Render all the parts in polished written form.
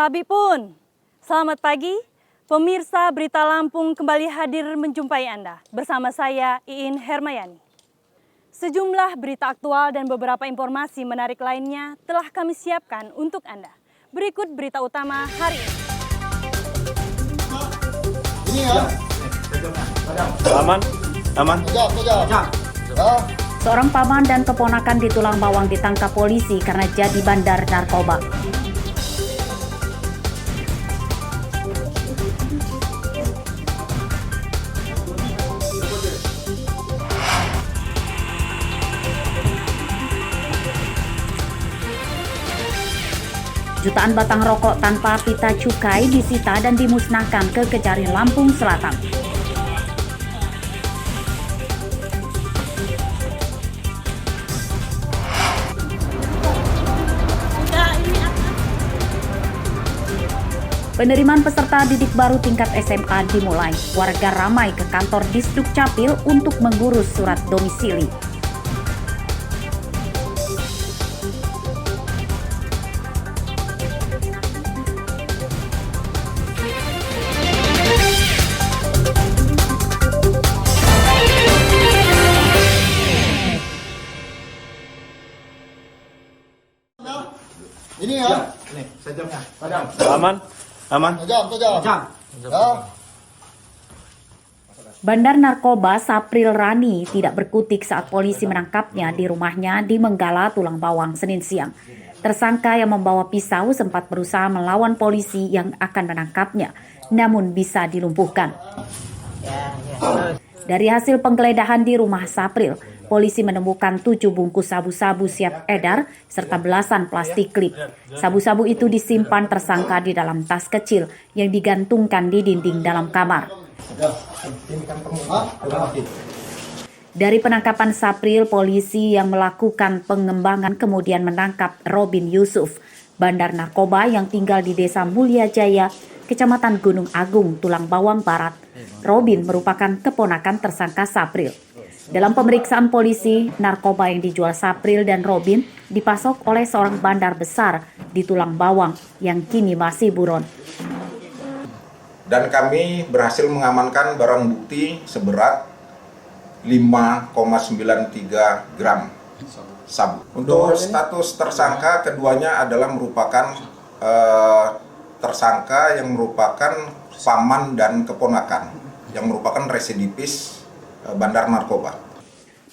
Tabi pun, selamat pagi. Pemirsa Berita Lampung kembali hadir menjumpai Anda. Bersama saya, Iin Hermayani. Sejumlah berita aktual dan beberapa informasi menarik lainnya telah kami siapkan untuk Anda. Berikut berita utama hari ini. Ini ya. Aman. Seorang paman dan keponakan di Tulang Bawang ditangkap polisi karena jadi bandar narkoba. Jutaan batang rokok tanpa pita cukai disita dan dimusnahkan ke Kejarin Lampung Selatan. Penerimaan peserta didik baru tingkat SMA dimulai. Warga ramai ke kantor Disduk Capil untuk mengurus surat domisili. Ini ya. Nih, sejamnya. Aman. Tajam. Ya. Bandar narkoba Sapril Rani tidak berkutik saat polisi menangkapnya di rumahnya di Menggala, Tulang Bawang, Senin siang. Tersangka yang membawa pisau sempat berusaha melawan polisi yang akan menangkapnya, namun bisa dilumpuhkan. Dari hasil penggeledahan di rumah Sapril, polisi menemukan 7 bungkus sabu-sabu siap edar serta belasan plastik klip. Sabu-sabu itu disimpan tersangka di dalam tas kecil yang digantungkan di dinding dalam kamar. Dari penangkapan Sapril, polisi yang melakukan pengembangan kemudian menangkap Robin Yusuf, bandar narkoba yang tinggal di Desa Mulia Jaya, Kecamatan Gunung Agung, Tulang Bawang Barat. Robin merupakan keponakan tersangka Sapril. Dalam pemeriksaan polisi, narkoba yang dijual Sapril dan Robin dipasok oleh seorang bandar besar di Tulang Bawang yang kini masih buron. Dan kami berhasil mengamankan barang bukti seberat 5,93 gram sabu. Untuk status tersangka, keduanya adalah merupakan tersangka yang merupakan paman dan keponakan yang merupakan residivis bandar narkoba.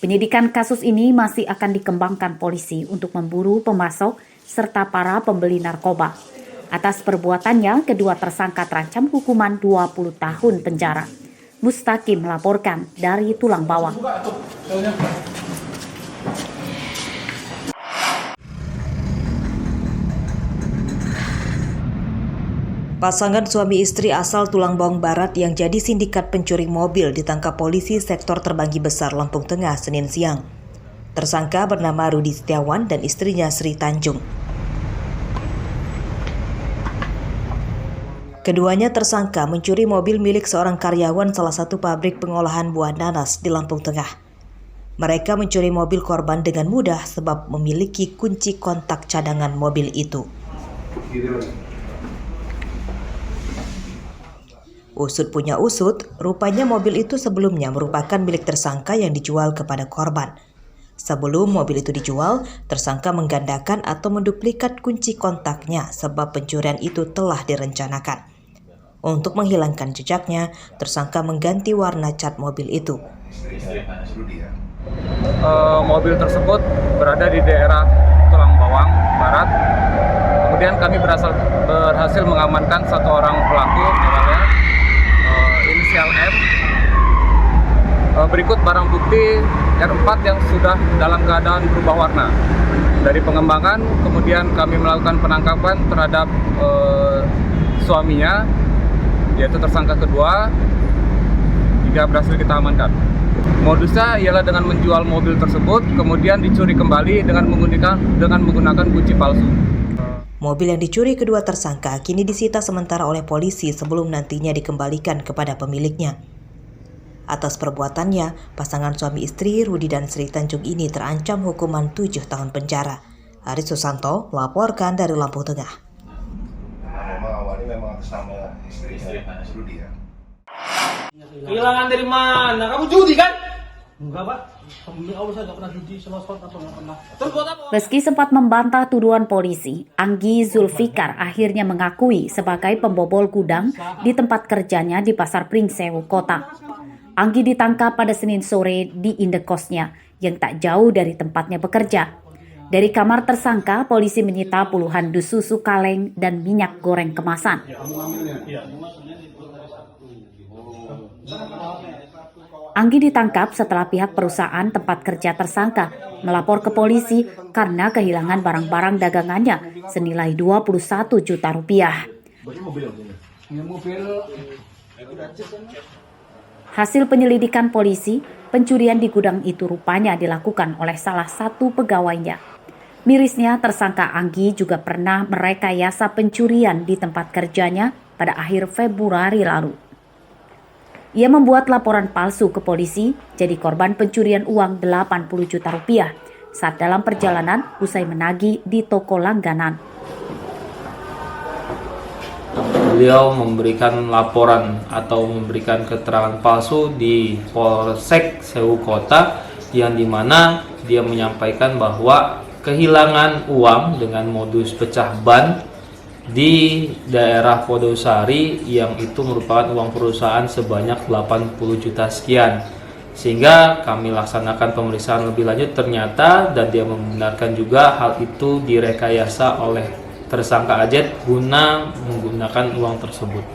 Penyidikan kasus ini masih akan dikembangkan polisi untuk memburu pemasok serta para pembeli narkoba. Atas perbuatannya, kedua tersangka terancam hukuman 20 tahun penjara. Mustaqim melaporkan dari Tulang Bawang. Pasangan suami istri asal Tulang Bawang Barat yang jadi sindikat pencuri mobil ditangkap polisi sektor Terbanggi Besar, Lampung Tengah, Senin siang. Tersangka bernama Rudi Setiawan dan istrinya Sri Tanjung. Keduanya tersangka mencuri mobil milik seorang karyawan salah satu pabrik pengolahan buah nanas di Lampung Tengah. Mereka mencuri mobil korban dengan mudah sebab memiliki kunci kontak cadangan mobil itu. Usut punya usut, rupanya mobil itu sebelumnya merupakan milik tersangka yang dijual kepada korban. Sebelum mobil itu dijual, tersangka menggandakan atau menduplikat kunci kontaknya sebab pencurian itu telah direncanakan. Untuk menghilangkan jejaknya, tersangka mengganti warna cat mobil itu. Mobil tersebut berada di daerah Tulang Bawang Barat. Kemudian kami berhasil mengamankan satu orang pelaku, inisial M. Berikut barang bukti R4 yang sudah dalam keadaan berubah warna. Dari pengembangan, kemudian kami melakukan penangkapan terhadap suaminya, yaitu tersangka kedua, hingga berhasil kita amankan. Modusnya ialah dengan menjual mobil tersebut, kemudian dicuri kembali dengan menggunakan kunci palsu. Mobil yang dicuri kedua tersangka kini disita sementara oleh polisi sebelum nantinya dikembalikan kepada pemiliknya. Atas perbuatannya, pasangan suami istri Rudi dan Sri Tanjung ini terancam hukuman 7 tahun penjara. Aris Susanto melaporkan dari Lampung Tengah. atas nama istrinya Rudi ya. Kehilangan dari mana? Kamu judi kan? Enggak, Pak. Demi Allah saya nggak pernah judi sama sport atau nggak pernah. Terus buat apa? Meski sempat membantah tuduhan polisi, Anggi Zulfikar akhirnya mengakui sebagai pembobol gudang di tempat kerjanya di Pasar Pringsewu Kota. Anggi ditangkap pada Senin sore di indekosnya yang tak jauh dari tempatnya bekerja. Dari kamar tersangka, polisi menyita puluhan dus susu kaleng dan minyak goreng kemasan. Anggi ditangkap setelah pihak perusahaan tempat kerja tersangka melapor ke polisi karena kehilangan barang-barang dagangannya senilai 21 juta rupiah. Hasil penyelidikan polisi, pencurian di gudang itu rupanya dilakukan oleh salah satu pegawainya. Mirisnya, tersangka Anggi juga pernah merekayasa pencurian di tempat kerjanya pada akhir Februari lalu. Ia membuat laporan palsu ke polisi, jadi korban pencurian uang 80 juta rupiah saat dalam perjalanan usai menagih di toko langganan. Beliau memberikan laporan atau memberikan keterangan palsu di Polsek Sewu Kota, yang dimana dia menyampaikan bahwa kehilangan uang dengan modus pecah ban di daerah Podosari, yang itu merupakan uang perusahaan sebanyak 80 juta sekian. Sehingga kami laksanakan pemeriksaan lebih lanjut, ternyata dan dia membenarkan juga hal itu direkayasa oleh tersangka Ajet guna menggunakan uang tersebut.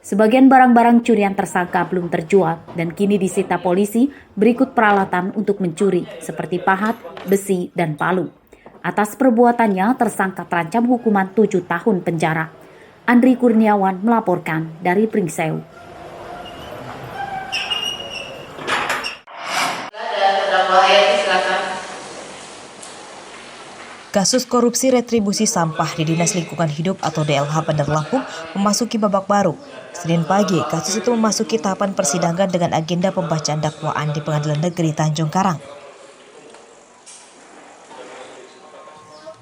Sebagian barang-barang curian tersangka belum terjual dan kini disita polisi berikut peralatan untuk mencuri seperti pahat, besi, dan palu. Atas perbuatannya, tersangka terancam hukuman 7 tahun penjara. Andri Kurniawan melaporkan dari Pringsewu. Kasus korupsi retribusi sampah di Dinas Lingkungan Hidup atau DLH Bandar Lampung memasuki babak baru. Senin pagi, kasus itu memasuki tahapan persidangan dengan agenda pembacaan dakwaan di Pengadilan Negeri Tanjung Karang.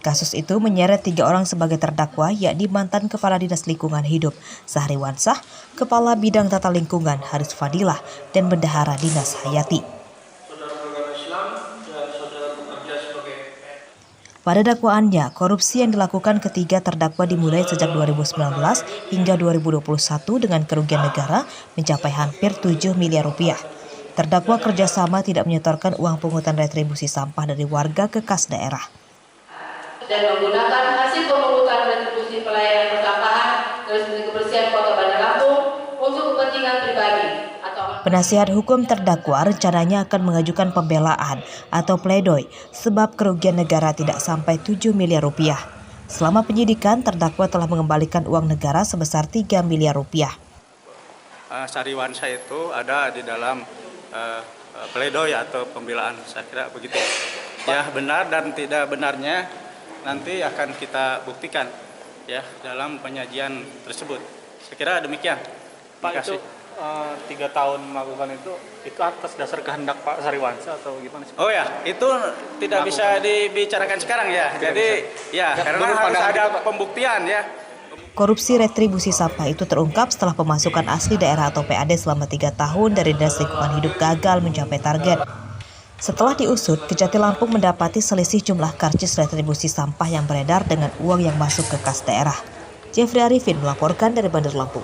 Kasus itu menyeret 3 orang sebagai terdakwa, yakni mantan Kepala Dinas Lingkungan Hidup Sahri Wansah, Kepala Bidang Tata Lingkungan Haris Fadilah, dan Bendahara Dinas Hayati. Pada dakwaannya, korupsi yang dilakukan ketiga terdakwa dimulai sejak 2019 hingga 2021 dengan kerugian negara mencapai hampir 7 miliar rupiah. Terdakwa kerjasama tidak menyetorkan uang pungutan retribusi sampah dari warga ke kas daerah. Dan menggunakan hasil pemungutan retribusi pelayanan persampahan dari kebersihan Kota Bandar Lampung untuk kepentingan pribadi. Penasihat hukum terdakwa rencananya akan mengajukan pembelaan atau pledoi sebab kerugian negara tidak sampai 7 miliar rupiah. Selama penyidikan, terdakwa telah mengembalikan uang negara sebesar 3 miliar rupiah. Sahri Wansah itu ada di dalam pledoi atau pembelaan, saya kira begitu. Ya, benar dan tidak benarnya nanti akan kita buktikan ya dalam penyajian tersebut. Saya kira demikian. Pak, itu 3 tahun melakukan itu atas dasar kehendak Pak Sahri Wansah atau gimana sih? Oh ya, itu tidak bisa dibicarakan sekarang ya. Jadi ya karena harus ada pembuktian ya. Korupsi retribusi sampah itu terungkap setelah pemasukan asli daerah atau PAD selama 3 tahun dari Dinas Lingkungan Hidup gagal mencapai target. Setelah diusut, Kejati Lampung mendapati selisih jumlah karcis retribusi sampah yang beredar dengan uang yang masuk ke kas daerah. Jeffrey Arifin melaporkan dari Bandar Lampung.